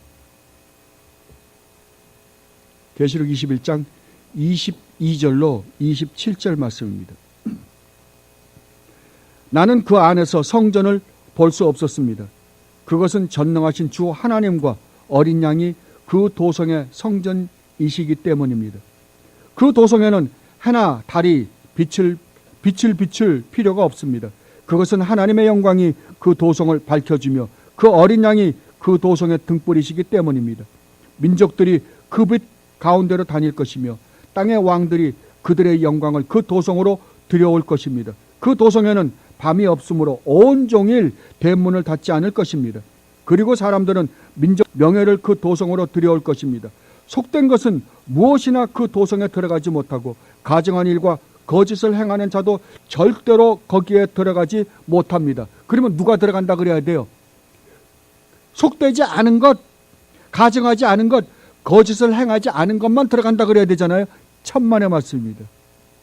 계시록 21장 22절로 27절 말씀입니다. 나는 그 안에서 성전을 볼 수 없었습니다. 그것은 전능하신 주 하나님과 어린 양이 그 도성의 성전이시기 때문입니다. 그 도성에는 해나 달이 빛을 비출 필요가 없습니다. 그것은 하나님의 영광이 그 도성을 밝혀주며 그 어린 양이 그 도성의 등불이시기 때문입니다. 민족들이 그 빛 가운데로 다닐 것이며 땅의 왕들이 그들의 영광을 그 도성으로 들여올 것입니다. 그 도성에는 밤이 없으므로 온종일 대문을 닫지 않을 것입니다. 그리고 사람들은 민족 명예를 그 도성으로 들여올 것입니다. 속된 것은 무엇이나 그 도성에 들어가지 못하고 가증한 일과 거짓을 행하는 자도 절대로 거기에 들어가지 못합니다. 그러면 누가 들어간다 그래야 돼요? 속되지 않은 것, 가증하지 않은 것, 거짓을 행하지 않은 것만 들어간다 그래야 되잖아요. 천만의 말씀입니다.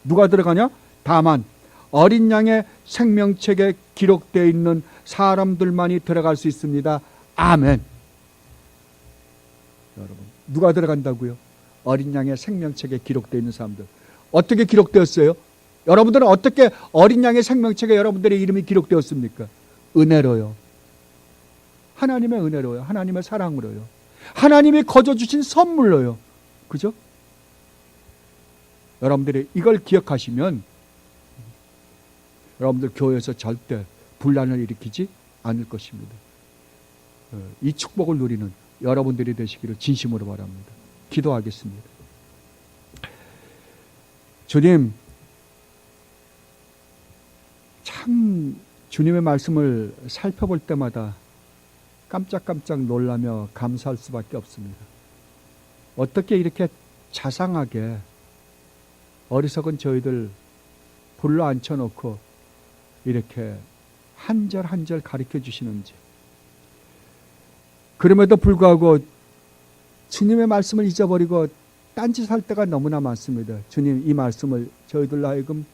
누가 들어가냐? 다만 어린 양의 생명책에 기록되어 있는 사람들만이 들어갈 수 있습니다. 아멘. 여러분, 누가 들어간다고요? 어린 양의 생명책에 기록되어 있는 사람들. 어떻게 기록되었어요? 여러분들은 어떻게 어린 양의 생명책에 여러분들의 이름이 기록되었습니까? 은혜로요. 하나님의 은혜로요. 하나님의 사랑으로요. 하나님이 거저주신 선물로요. 그죠? 여러분들이 이걸 기억하시면 여러분들 교회에서 절대 분란을 일으키지 않을 것입니다. 이 축복을 누리는 여러분들이 되시기를 진심으로 바랍니다. 기도하겠습니다. 주님, 참 주님의 말씀을 살펴볼 때마다 깜짝깜짝 놀라며 감사할 수밖에 없습니다. 어떻게 이렇게 자상하게 어리석은 저희들 불러 앉혀놓고 이렇게 한 절 한 절 가르쳐 주시는지. 그럼에도 불구하고 주님의 말씀을 잊어버리고 딴짓할 때가 너무나 많습니다. 주님, 이 말씀을 저희들로 하여금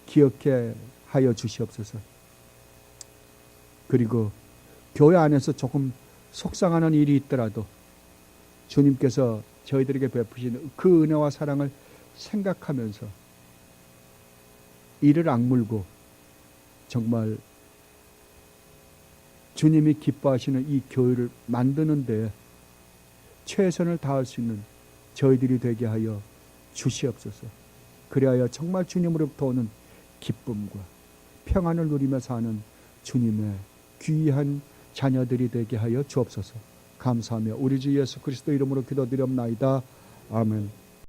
기억해 하여 주시옵소서. 그리고 교회 안에서 조금 속상하는 일이 있더라도 주님께서 저희들에게 베푸시는 그 은혜와 사랑을 생각하면서 이를 악물고 정말 주님이 기뻐하시는 이 교회를 만드는 데 최선을 다할 수 있는 저희들이 되게 하여 주시옵소서. 그리하여 정말 주님으로부터 오는 기쁨과 평안을 누리며 사는 주님의 귀한 자녀들이 되게 하여 주옵소서. 감사하며 우리 주 예수 그리스도 이름으로 기도드리옵나이다. 아멘.